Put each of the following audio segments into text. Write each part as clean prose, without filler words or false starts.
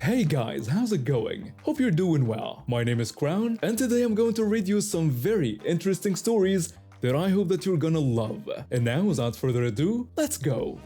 Hey guys, how's it going? Hope you're doing well. My name is Crown, and today I'm going to read you some very interesting stories that I hope that you're gonna love. And now, without further ado, let's go!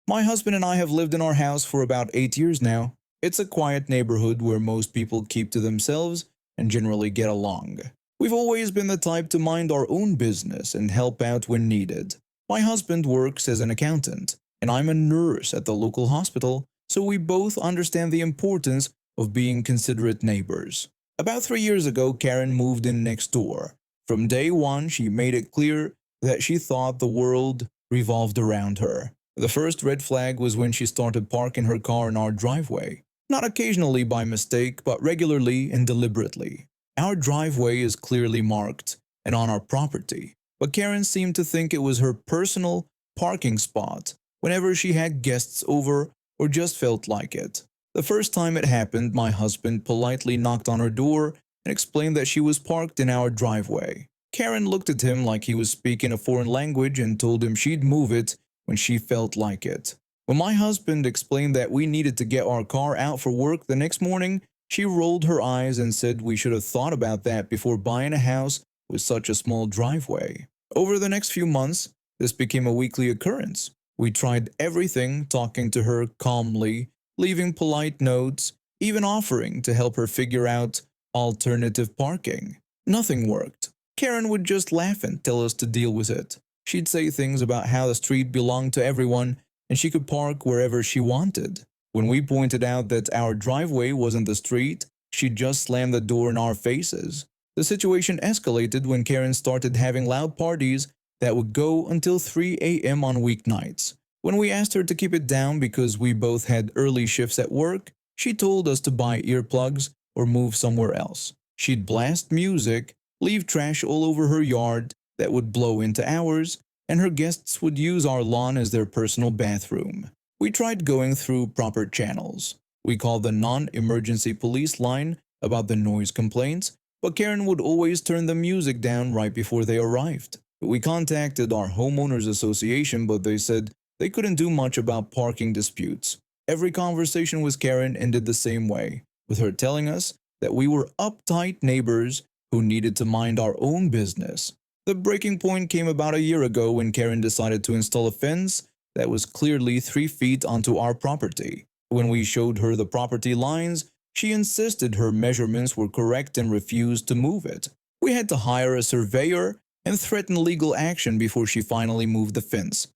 My husband and I have lived in our house for about 8 years now. It's a quiet neighborhood where most people keep to themselves and generally get along. We've always been the type to mind our own business and help out when needed. My husband works as an accountant, and I'm a nurse at the local hospital, so we both understand the importance of being considerate neighbors. About 3 years ago, Karen moved in next door. From day one, she made it clear that she thought the world revolved around her. The first red flag was when she started parking her car in our driveway. Not occasionally by mistake, but regularly and deliberately. Our driveway is clearly marked and on our property, but Karen seemed to think it was her personal parking spot whenever she had guests over or just felt like it. The first time it happened, my husband politely knocked on her door and explained that she was parked in our driveway. Karen looked at him like he was speaking a foreign language and told him she'd move it when she felt like it. When my husband explained that we needed to get our car out for work the next morning, she rolled her eyes and said we should have thought about that before buying a house with such a small driveway. Over the next few months, this became a weekly occurrence. We tried everything, talking to her calmly, leaving polite notes, even offering to help her figure out alternative parking. Nothing worked. Karen would just laugh and tell us to deal with it. She'd say things about how the street belonged to everyone and she could park wherever she wanted. When we pointed out that our driveway wasn't the street, she'd just slam the door in our faces. The situation escalated when Karen started having loud parties that would go until 3 a.m. on weeknights. When we asked her to keep it down because we both had early shifts at work, she told us to buy earplugs or move somewhere else. She'd blast music, leave trash all over her yard that would blow into ours, and her guests would use our lawn as their personal bathroom. We tried going through proper channels. We called the non-emergency police line about the noise complaints, but Karen would always turn the music down right before they arrived. We contacted our homeowners association, but they said they couldn't do much about parking disputes. Every conversation with Karen ended the same way, with her telling us that we were uptight neighbors who needed to mind our own business. The breaking point came about a year ago when Karen decided to install a fence that was clearly 3 feet onto our property. When we showed her the property lines, she insisted her measurements were correct and refused to move it. We had to hire a surveyor and threaten legal action before she finally moved the fence.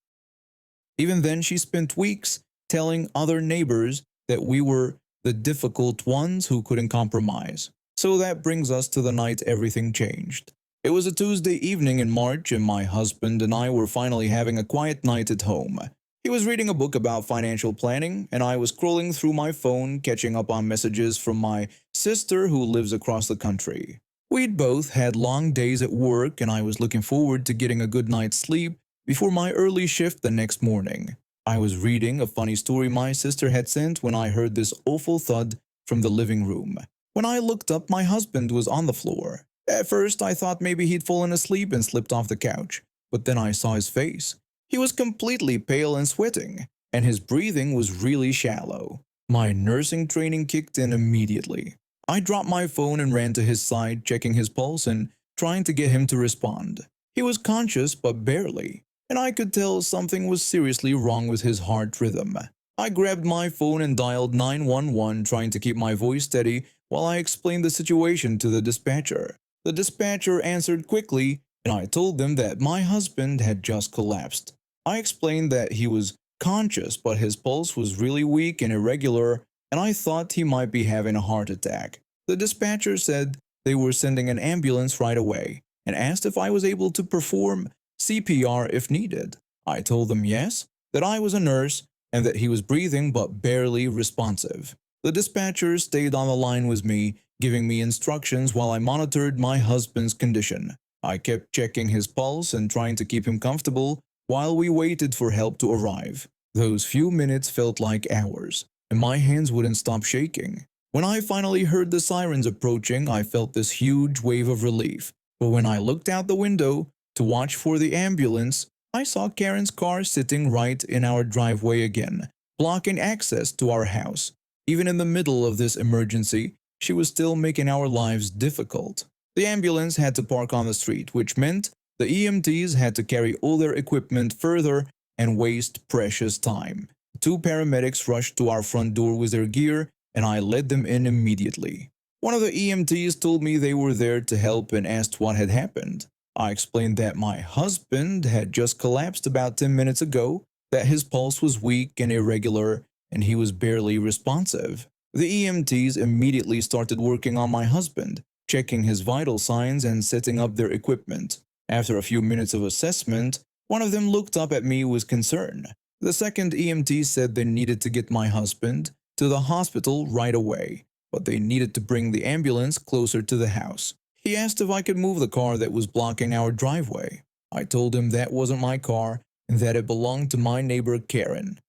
Even then, she spent weeks telling other neighbors that we were the difficult ones who couldn't compromise. So that brings us to the night everything changed. It was a Tuesday evening in March, and my husband and I were finally having a quiet night at home. He was reading a book about financial planning, and I was scrolling through my phone, catching up on messages from my sister who lives across the country. We'd both had long days at work, and I was looking forward to getting a good night's sleep before my early shift the next morning. I was reading a funny story my sister had sent when I heard this awful thud from the living room. When I looked up, my husband was on the floor. At first, I thought maybe he'd fallen asleep and slipped off the couch, but then I saw his face. He was completely pale and sweating, and his breathing was really shallow. My nursing training kicked in immediately. I dropped my phone and ran to his side, checking his pulse and trying to get him to respond. He was conscious, but barely, and I could tell something was seriously wrong with his heart rhythm. I grabbed my phone and dialed 911, trying to keep my voice steady while I explained the situation to the dispatcher. The dispatcher answered quickly, and I told them that my husband had just collapsed. I explained that he was conscious, but his pulse was really weak and irregular, and I thought he might be having a heart attack. The dispatcher said they were sending an ambulance right away, and asked if I was able to perform CPR if needed. I told them yes, that I was a nurse, and that he was breathing but barely responsive. The dispatcher stayed on the line with me, giving me instructions while I monitored my husband's condition. I kept checking his pulse and trying to keep him comfortable while we waited for help to arrive. Those few minutes felt like hours, and my hands wouldn't stop shaking. When I finally heard the sirens approaching, I felt this huge wave of relief. But when I looked out the window to watch for the ambulance, I saw Karen's car sitting right in our driveway again, blocking access to our house. Even in the middle of this emergency, she was still making our lives difficult. The ambulance had to park on the street, which meant the EMTs had to carry all their equipment further and waste precious time. Two paramedics rushed to our front door with their gear, and I led them in immediately. One of the EMTs told me they were there to help and asked what had happened. I explained that my husband had just collapsed about 10 minutes ago, that his pulse was weak and irregular, and he was barely responsive. The EMTs immediately started working on my husband, checking his vital signs and setting up their equipment. After a few minutes of assessment, one of them looked up at me with concern. The second EMT said they needed to get my husband to the hospital right away, but they needed to bring the ambulance closer to the house. He asked if I could move the car that was blocking our driveway. I told him that wasn't my car and that it belonged to my neighbor Karen.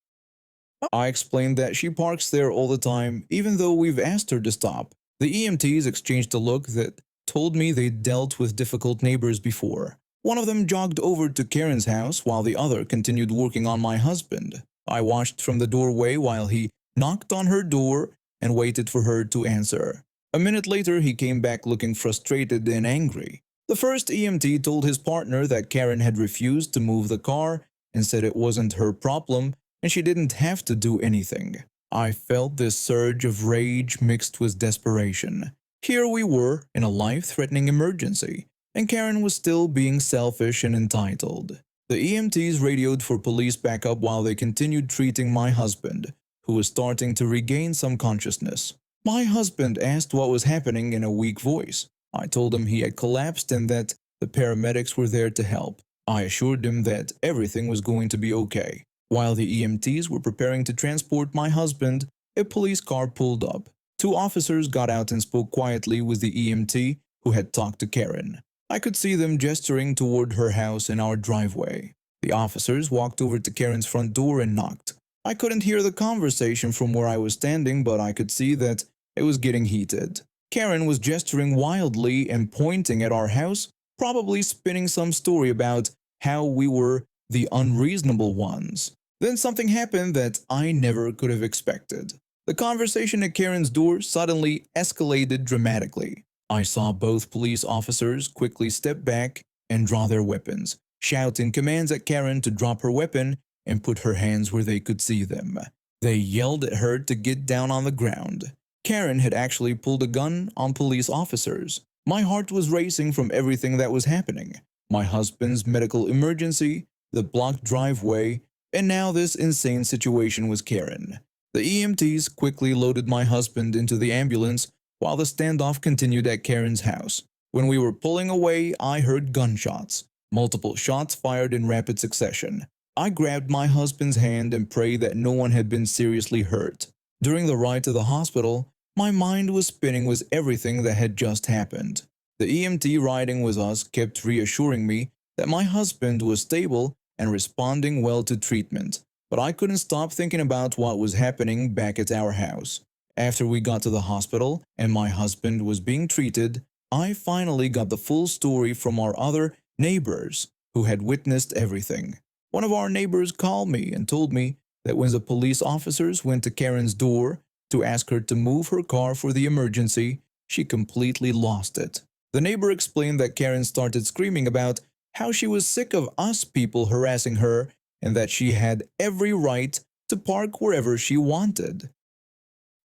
I explained that she parks there all the time, even though we've asked her to stop. The EMTs exchanged a look that told me they'd dealt with difficult neighbors before. One of them jogged over to Karen's house while the other continued working on my husband. I watched from the doorway while he knocked on her door and waited for her to answer. A minute later, he came back looking frustrated and angry. The first EMT told his partner that Karen had refused to move the car and said it wasn't her problem and she didn't have to do anything. I felt this surge of rage mixed with desperation. Here we were in a life-threatening emergency, and Karen was still being selfish and entitled. The EMTs radioed for police backup while they continued treating my husband, who was starting to regain some consciousness. My husband asked what was happening in a weak voice. I told him he had collapsed and that the paramedics were there to help. I assured him that everything was going to be okay. While the EMTs were preparing to transport my husband, a police car pulled up. Two officers got out and spoke quietly with the EMT who had talked to Karen. I could see them gesturing toward her house in our driveway. The officers walked over to Karen's front door and knocked. I couldn't hear the conversation from where I was standing, but I could see that it was getting heated. Karen was gesturing wildly and pointing at our house, probably spinning some story about how we were the unreasonable ones. Then something happened that I never could have expected. The conversation at Karen's door suddenly escalated dramatically. I saw both police officers quickly step back and draw their weapons, shouting commands at Karen to drop her weapon and put her hands where they could see them. They yelled at her to get down on the ground. Karen had actually pulled a gun on police officers. My heart was racing from everything that was happening. My husband's medical emergency, the blocked driveway, and now this insane situation with Karen. The EMTs quickly loaded my husband into the ambulance while the standoff continued at Karen's house. When we were pulling away, I heard gunshots, multiple shots fired in rapid succession. I grabbed my husband's hand and prayed that no one had been seriously hurt. During the ride to the hospital, my mind was spinning with everything that had just happened. The EMT riding with us kept reassuring me that my husband was stable and responding well to treatment, but I couldn't stop thinking about what was happening back at our house. After we got to the hospital and my husband was being treated, I finally got the full story from our other neighbors who had witnessed everything. One of our neighbors called me and told me that when the police officers went to Karen's door to ask her to move her car for the emergency, she completely lost it. The neighbor explained that Karen started screaming about how she was sick of us people harassing her and that she had every right to park wherever she wanted.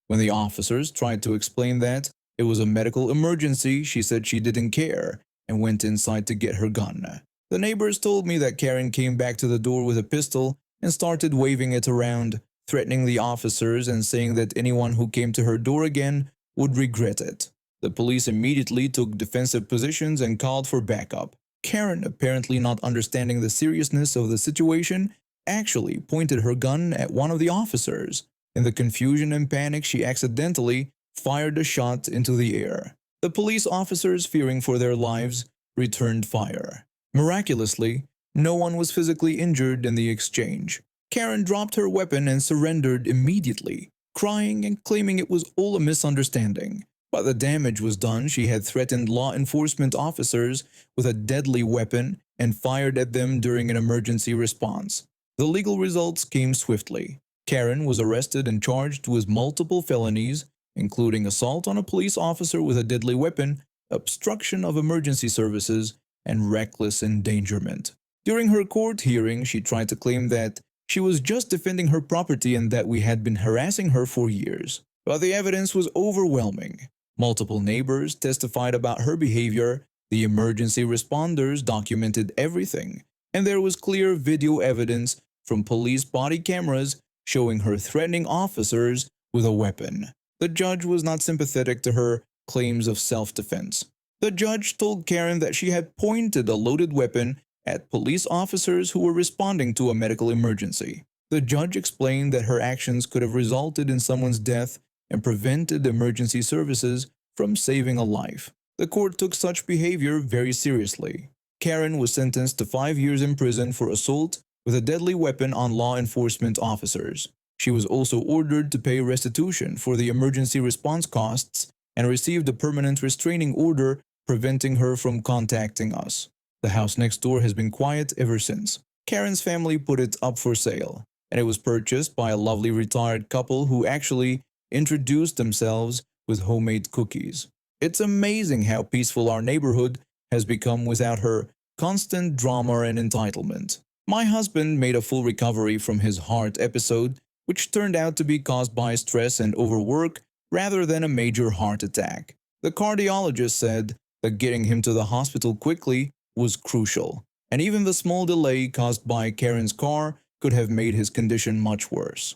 When the officers tried to explain that it was a medical emergency, she said she didn't care and went inside to get her gun. The neighbors told me that Karen came back to the door with a pistol and started waving it around, threatening the officers and saying that anyone who came to her door again would regret it. The police immediately took defensive positions and called for backup. Karen, apparently not understanding the seriousness of the situation, actually pointed her gun at one of the officers. In the confusion and panic, she accidentally fired a shot into the air. The police officers, fearing for their lives, returned fire. Miraculously, no one was physically injured in the exchange. Karen dropped her weapon and surrendered immediately, crying and claiming it was all a misunderstanding. But the damage was done. She had threatened law enforcement officers with a deadly weapon and fired at them during an emergency response. The legal results came swiftly. Karen was arrested and charged with multiple felonies, including assault on a police officer with a deadly weapon, obstruction of emergency services, and reckless endangerment. During her court hearing, she tried to claim that she was just defending her property and that we had been harassing her for years. But the evidence was overwhelming. Multiple neighbors testified about her behavior, the emergency responders documented everything, and there was clear video evidence from police body cameras showing her threatening officers with a weapon. The judge was not sympathetic to her claims of self-defense. The judge told Karen that she had pointed a loaded weapon at police officers who were responding to a medical emergency. The judge explained that her actions could have resulted in someone's death and prevented emergency services from saving a life. The court took such behavior very seriously. Karen was sentenced to 5 years in prison for assault with a deadly weapon on law enforcement officers. She was also ordered to pay restitution for the emergency response costs and received a permanent restraining order preventing her from contacting us. The house next door has been quiet ever since. Karen's family put it up for sale, and it was purchased by a lovely retired couple who actually introduced themselves with homemade cookies. It's amazing how peaceful our neighborhood has become without her constant drama and entitlement. My husband made a full recovery from his heart episode, which turned out to be caused by stress and overwork rather than a major heart attack. The cardiologist said that getting him to the hospital quickly was crucial, and even the small delay caused by Karen's car could have made his condition much worse.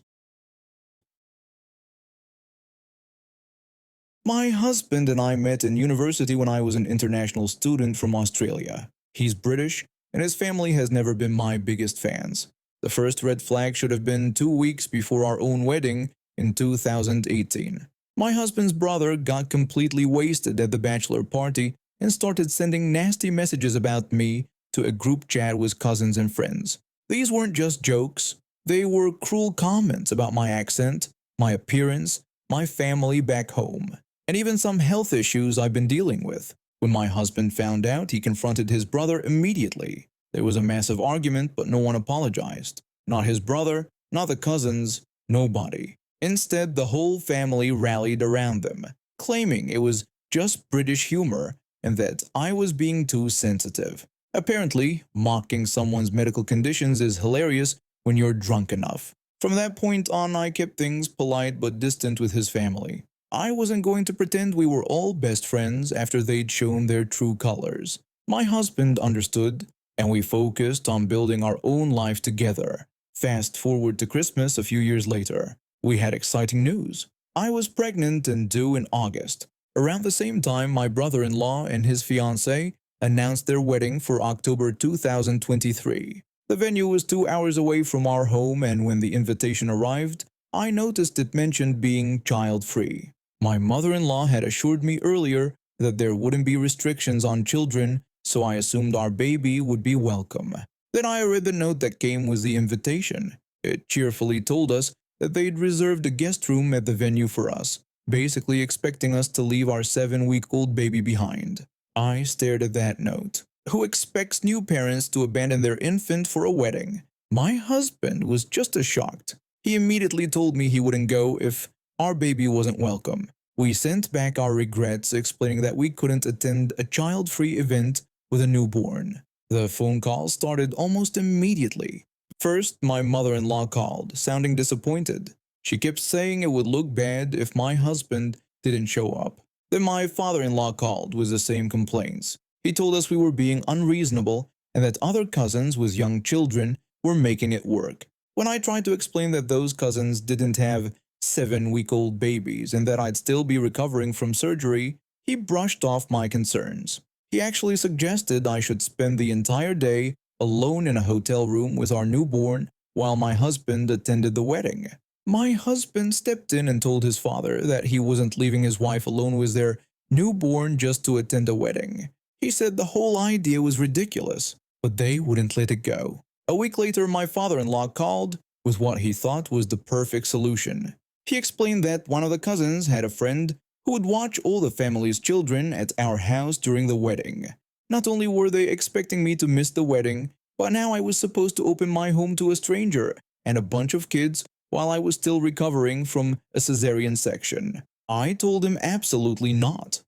My husband and I met in university when I was an international student from Australia. He's British, and his family has never been my biggest fans. The first red flag should have been 2 weeks before our own wedding in 2018. My husband's brother got completely wasted at the bachelor party and started sending nasty messages about me to a group chat with cousins and friends. These weren't just jokes, they were cruel comments about my accent, my appearance, my family back home, and even some health issues I've been dealing with. When my husband found out, he confronted his brother immediately. There was a massive argument, but no one apologized. Not his brother, not the cousins, nobody. Instead, the whole family rallied around them, claiming it was just British humor and that I was being too sensitive. Apparently, mocking someone's medical conditions is hilarious when you're drunk enough. From that point on, I kept things polite but distant with his family. I wasn't going to pretend we were all best friends after they'd shown their true colors. My husband understood, and we focused on building our own life together. Fast forward to Christmas a few years later. We had exciting news. I was pregnant and due in August. Around the same time, my brother-in-law and his fiancée announced their wedding for October 2023. The venue was 2 hours away from our home, and when the invitation arrived, I noticed it mentioned being child-free. My mother-in-law had assured me earlier that there wouldn't be restrictions on children, so I assumed our baby would be welcome. Then I read the note that came with the invitation. It cheerfully told us that they'd reserved a guest room at the venue for us, basically expecting us to leave our 7-week-old baby behind. I stared at that note. Who expects new parents to abandon their infant for a wedding? My husband was just as shocked. He immediately told me he wouldn't go if our baby wasn't welcome. We sent back our regrets, explaining that we couldn't attend a child-free event with a newborn. The phone call started almost immediately. First, my mother-in-law called, sounding disappointed. She kept saying it would look bad if my husband didn't show up. Then my father-in-law called with the same complaints. He told us we were being unreasonable and that other cousins with young children were making it work. When I tried to explain that those cousins didn't have 7-week-old babies and that I'd still be recovering from surgery, he brushed off my concerns. He actually suggested I should spend the entire day alone in a hotel room with our newborn while my husband attended the wedding. My husband stepped in and told his father that he wasn't leaving his wife alone with their newborn just to attend a wedding. He said the whole idea was ridiculous, but they wouldn't let it go. A week later, my father-in-law called with what he thought was the perfect solution. He explained that one of the cousins had a friend who would watch all the family's children at our house during the wedding. Not only were they expecting me to miss the wedding, but now I was supposed to open my home to a stranger and a bunch of kids while I was still recovering from a cesarean section. I told him absolutely not.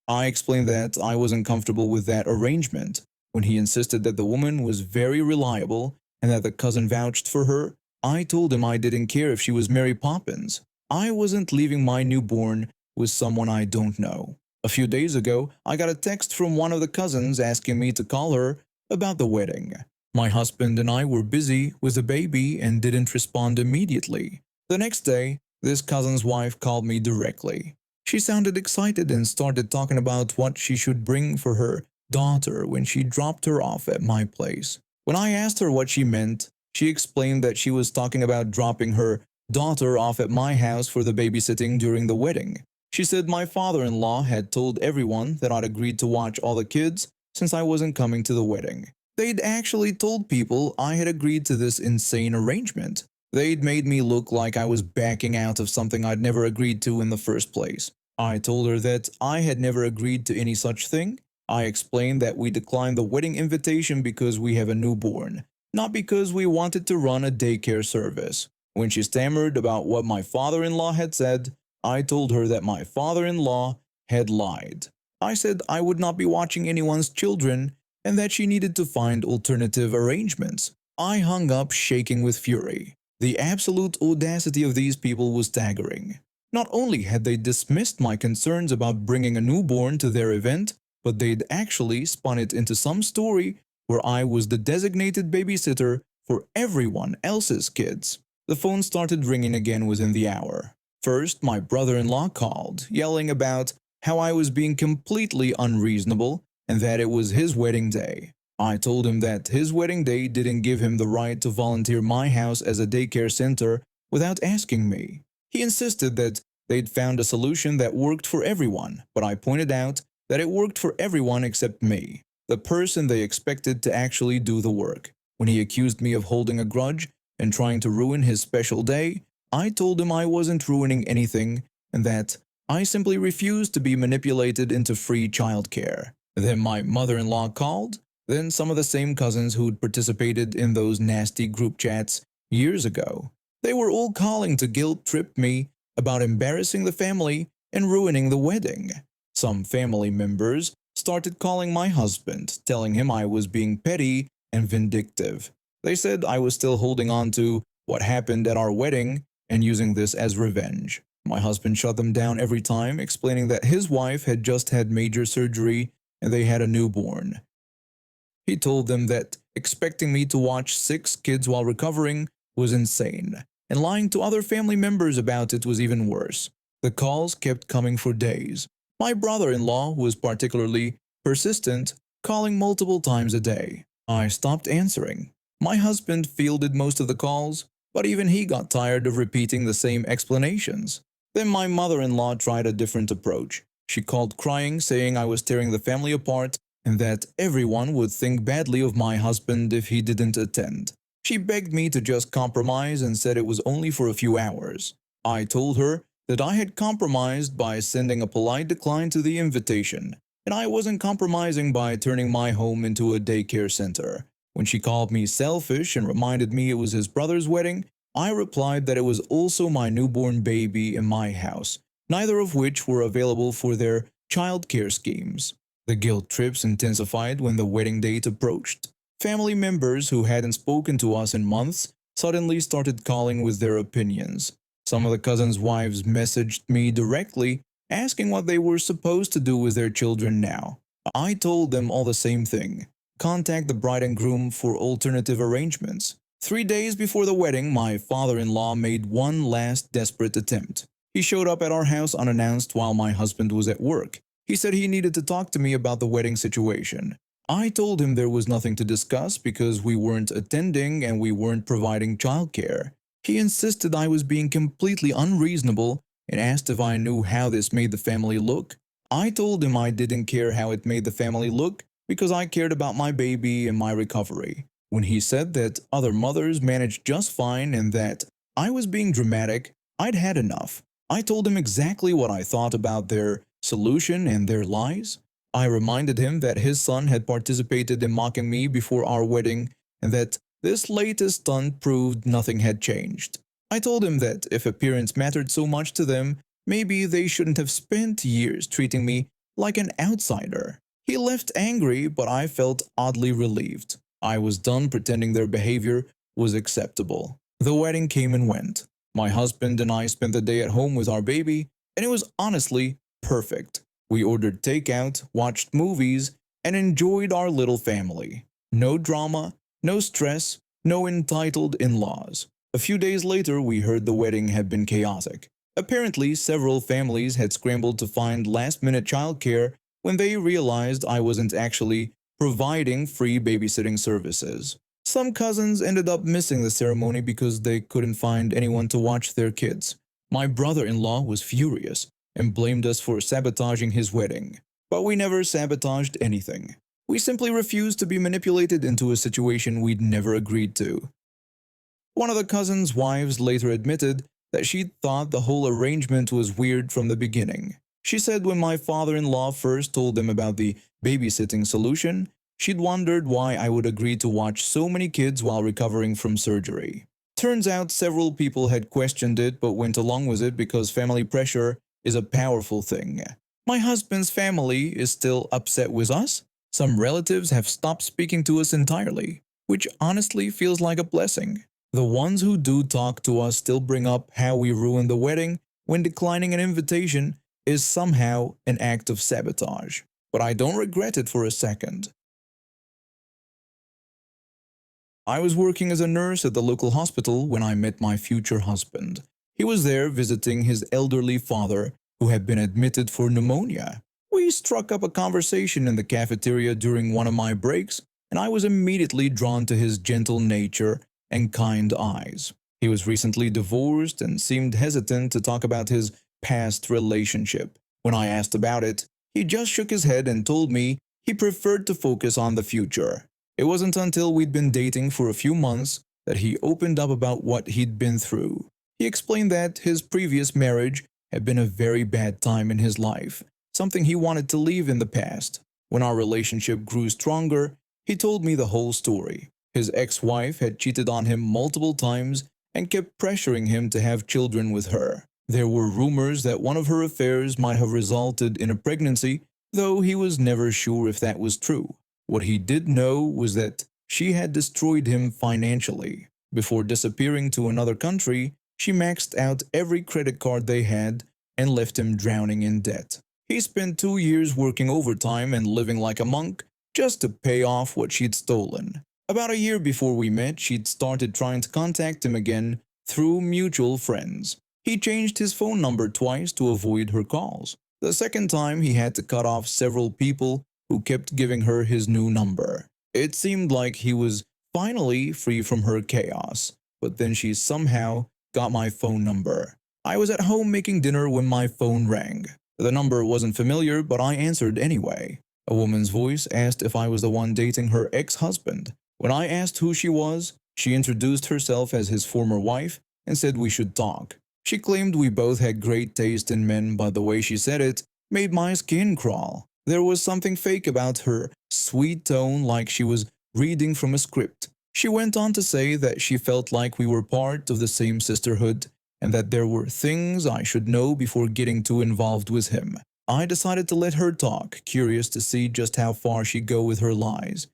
I explained that I wasn't comfortable with that arrangement. When he insisted that the woman was very reliable and that the cousin vouched for her, I told him I didn't care if she was Mary Poppins. I wasn't leaving my newborn with someone I don't know. A few days ago, I got a text from one of the cousins asking me to call her about the wedding. My husband and I were busy with the baby and didn't respond immediately. The next day, this cousin's wife called me directly. She sounded excited and started talking about what she should bring for her daughter when she dropped her off at my place. When I asked her what she meant, she explained that she was talking about dropping her daughter off at my house for the babysitting during the wedding. She said my father-in-law had told everyone that I'd agreed to watch all the kids since I wasn't coming to the wedding. They'd actually told people I had agreed to this insane arrangement. They'd made me look like I was backing out of something I'd never agreed to in the first place. I told her that I had never agreed to any such thing. I explained that we declined the wedding invitation because we have a newborn, not because we wanted to run a daycare service. When she stammered about what my father-in-law had said, I told her that my father-in-law had lied. I said I would not be watching anyone's children and that she needed to find alternative arrangements. I hung up shaking with fury. The absolute audacity of these people was staggering. Not only had they dismissed my concerns about bringing a newborn to their event, but they'd actually spun it into some story where I was the designated babysitter for everyone else's kids. The phone started ringing again within the hour. First, my brother-in-law called, yelling about how I was being completely unreasonable and that it was his wedding day. I told him that his wedding day didn't give him the right to volunteer my house as a daycare center without asking me. He insisted that they'd found a solution that worked for everyone, but I pointed out that it worked for everyone except me, the person they expected to actually do the work. When he accused me of holding a grudge and trying to ruin his special day, I told him I wasn't ruining anything and that I simply refused to be manipulated into free childcare. Then my mother-in-law called, then some of the same cousins who'd participated in those nasty group chats years ago. They were all calling to guilt-trip me about embarrassing the family and ruining the wedding. Some family members started calling my husband, telling him I was being petty and vindictive. They said I was still holding on to what happened at our wedding and using this as revenge. My husband shut them down every time, explaining that his wife had just had major surgery and they had a newborn. He told them that expecting me to watch 6 kids while recovering was insane, and lying to other family members about it was even worse. The calls kept coming for days. My brother-in-law was particularly persistent, calling multiple times a day. I stopped answering. My husband fielded most of the calls, but even he got tired of repeating the same explanations. Then my mother-in-law tried a different approach. She called crying, saying I was tearing the family apart and that everyone would think badly of my husband if he didn't attend. She begged me to just compromise and said it was only for a few hours. I told her that I had compromised by sending a polite decline to the invitation, and I wasn't compromising by turning my home into a daycare center. When she called me selfish and reminded me it was his brother's wedding, I replied that it was also my newborn baby in my house, neither of which were available for their child care schemes. The guilt trips intensified when the wedding date approached. Family members who hadn't spoken to us in months suddenly started calling with their opinions. Some of the cousins' wives messaged me directly, asking what they were supposed to do with their children now. I told them all the same thing. Contact the bride and groom for alternative arrangements. 3 days before the wedding, my father-in-law made one last desperate attempt. He showed up at our house unannounced while my husband was at work. He said he needed to talk to me about the wedding situation. I told him there was nothing to discuss because we weren't attending and we weren't providing childcare. He insisted I was being completely unreasonable and asked if I knew how this made the family look. I told him I didn't care how it made the family look because I cared about my baby and my recovery. When he said that other mothers managed just fine and that I was being dramatic, I'd had enough. I told him exactly what I thought about their solution and their lies. I reminded him that his son had participated in mocking me before our wedding and that this latest stunt proved nothing had changed. I told him that if appearance mattered so much to them, maybe they shouldn't have spent years treating me like an outsider. He left angry, but I felt oddly relieved. I was done pretending their behavior was acceptable. The wedding came and went. My husband and I spent the day at home with our baby, and it was honestly perfect. We ordered takeout, watched movies, and enjoyed our little family. No drama, no stress, no entitled in-laws. A few days later, we heard the wedding had been chaotic. Apparently, several families had scrambled to find last-minute childcare when they realized I wasn't actually providing free babysitting services. Some cousins ended up missing the ceremony because they couldn't find anyone to watch their kids. My brother-in-law was furious and blamed us for sabotaging his wedding. But we never sabotaged anything. We simply refused to be manipulated into a situation we'd never agreed to. One of the cousins' wives later admitted that she thought the whole arrangement was weird from the beginning. She said when my father-in-law first told them about the babysitting solution, she'd wondered why I would agree to watch so many kids while recovering from surgery. Turns out several people had questioned it but went along with it because family pressure is a powerful thing. My husband's family is still upset with us. Some relatives have stopped speaking to us entirely, which honestly feels like a blessing. The ones who do talk to us still bring up how we ruined the wedding when declining an invitation is somehow an act of sabotage. But I don't regret it for a second. I was working as a nurse at the local hospital when I met my future husband. He was there visiting his elderly father, who had been admitted for pneumonia. We struck up a conversation in the cafeteria during one of my breaks, and I was immediately drawn to his gentle nature and kind eyes. He was recently divorced and seemed hesitant to talk about his past relationship. When I asked about it, he just shook his head and told me he preferred to focus on the future. It wasn't until we'd been dating for a few months that he opened up about what he'd been through. He explained that his previous marriage had been a very bad time in his life, something he wanted to leave in the past. When our relationship grew stronger, he told me the whole story. His ex-wife had cheated on him multiple times and kept pressuring him to have children with her. There were rumors that one of her affairs might have resulted in a pregnancy, though he was never sure if that was true. What he did know was that she had destroyed him financially. Before disappearing to another country, she maxed out every credit card they had and left him drowning in debt. He spent 2 years working overtime and living like a monk just to pay off what she'd stolen. About a year before we met, she'd started trying to contact him again through mutual friends. He changed his phone number twice to avoid her calls. The second time, he had to cut off several people who kept giving her his new number. It seemed like he was finally free from her chaos, but then she somehow got my phone number. I was at home making dinner when my phone rang. The number wasn't familiar, but I answered anyway. A woman's voice asked if I was the one dating her ex-husband. When I asked who she was, she introduced herself as his former wife and said we should talk. She claimed we both had great taste in men, but the way she said it made my skin crawl. There was something fake about her sweet tone, like she was reading from a script. She went on to say that she felt like we were part of the same sisterhood and that there were things I should know before getting too involved with him. I decided to let her talk, curious to see just how far she'd go with her lies.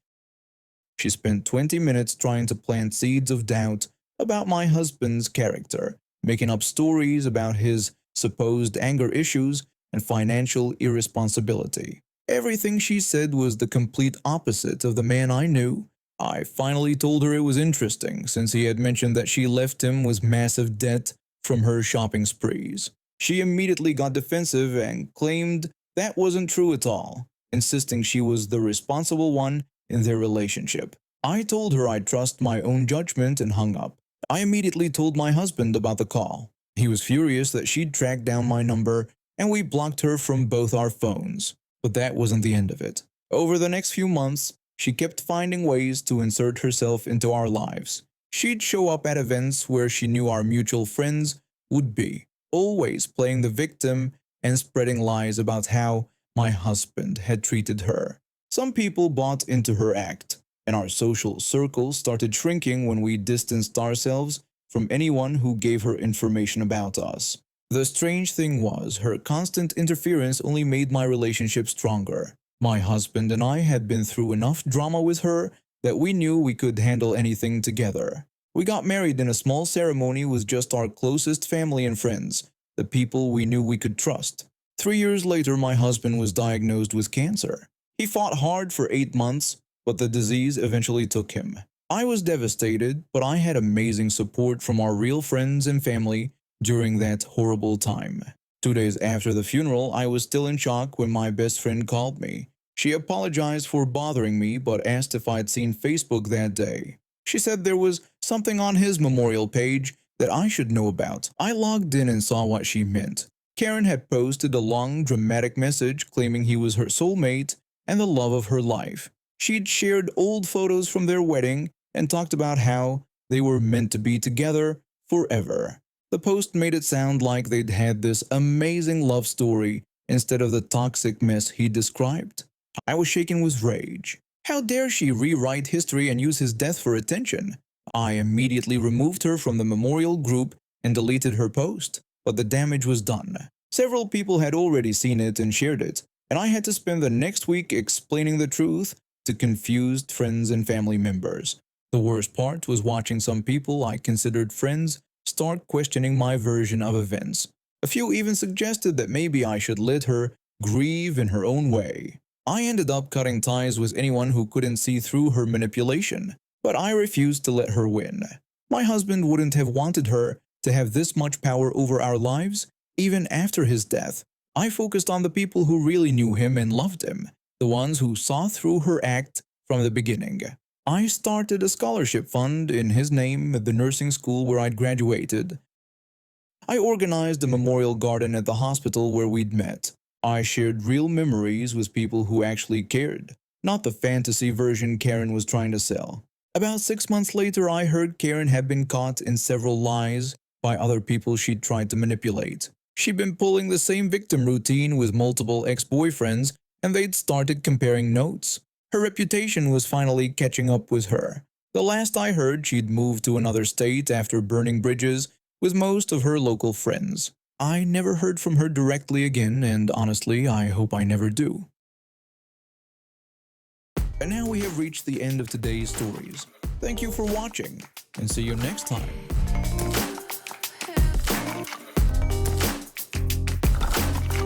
She spent 20 minutes trying to plant seeds of doubt about my husband's character, making up stories about his supposed anger issues and financial irresponsibility. Everything she said was the complete opposite of the man I knew. I finally told her it was interesting, since he had mentioned that she left him with massive debt from her shopping sprees. She immediately got defensive and claimed that wasn't true at all, insisting she was the responsible one in their relationship. I told her I'd trust my own judgment and hung up. I immediately told my husband about the call. He was furious that she'd tracked down my number and we blocked her from both our phones. But that wasn't the end of it. Over the next few months, she kept finding ways to insert herself into our lives. She'd show up at events where she knew our mutual friends would be, always playing the victim and spreading lies about how my husband had treated her. Some people bought into her act, and our social circle started shrinking when we distanced ourselves from anyone who gave her information about us. The strange thing was, her constant interference only made my relationship stronger. My husband and I had been through enough drama with her that we knew we could handle anything together. We got married in a small ceremony with just our closest family and friends, the people we knew we could trust. 3 years later, my husband was diagnosed with cancer. He fought hard for 8 months, but the disease eventually took him. I was devastated, but I had amazing support from our real friends and family during that horrible time. 2 days after the funeral, I was still in shock when my best friend called me. She apologized for bothering me, but asked if I'd seen Facebook that day. She said there was something on his memorial page that I should know about. I logged in and saw what she meant. Karen had posted a long, dramatic message claiming he was her soulmate and the love of her life. She'd shared old photos from their wedding and talked about how they were meant to be together forever. The post made it sound like they'd had this amazing love story instead of the toxic mess he described. I was shaken with rage. How dare she rewrite history and use his death for attention? I immediately removed her from the memorial group and deleted her post, but the damage was done. Several people had already seen it and shared it, and I had to spend the next week explaining the truth to confused friends and family members. The worst part was watching some people I considered friends start questioning my version of events. A few even suggested that maybe I should let her grieve in her own way. I ended up cutting ties with anyone who couldn't see through her manipulation, but I refused to let her win. My husband wouldn't have wanted her to have this much power over our lives, even after his death. I focused on the people who really knew him and loved him, the ones who saw through her act from the beginning. I started a scholarship fund in his name at the nursing school where I'd graduated. I organized a memorial garden at the hospital where we'd met. I shared real memories with people who actually cared, not the fantasy version Karen was trying to sell. About 6 months later, I heard Karen had been caught in several lies by other people she'd tried to manipulate. She'd been pulling the same victim routine with multiple ex-boyfriends, and they'd started comparing notes. Her reputation was finally catching up with her. The last I heard, she'd moved to another state after burning bridges with most of her local friends. I never heard from her directly again, and honestly, I hope I never do. And now we have reached the end of today's stories. Thank you for watching, and see you next time.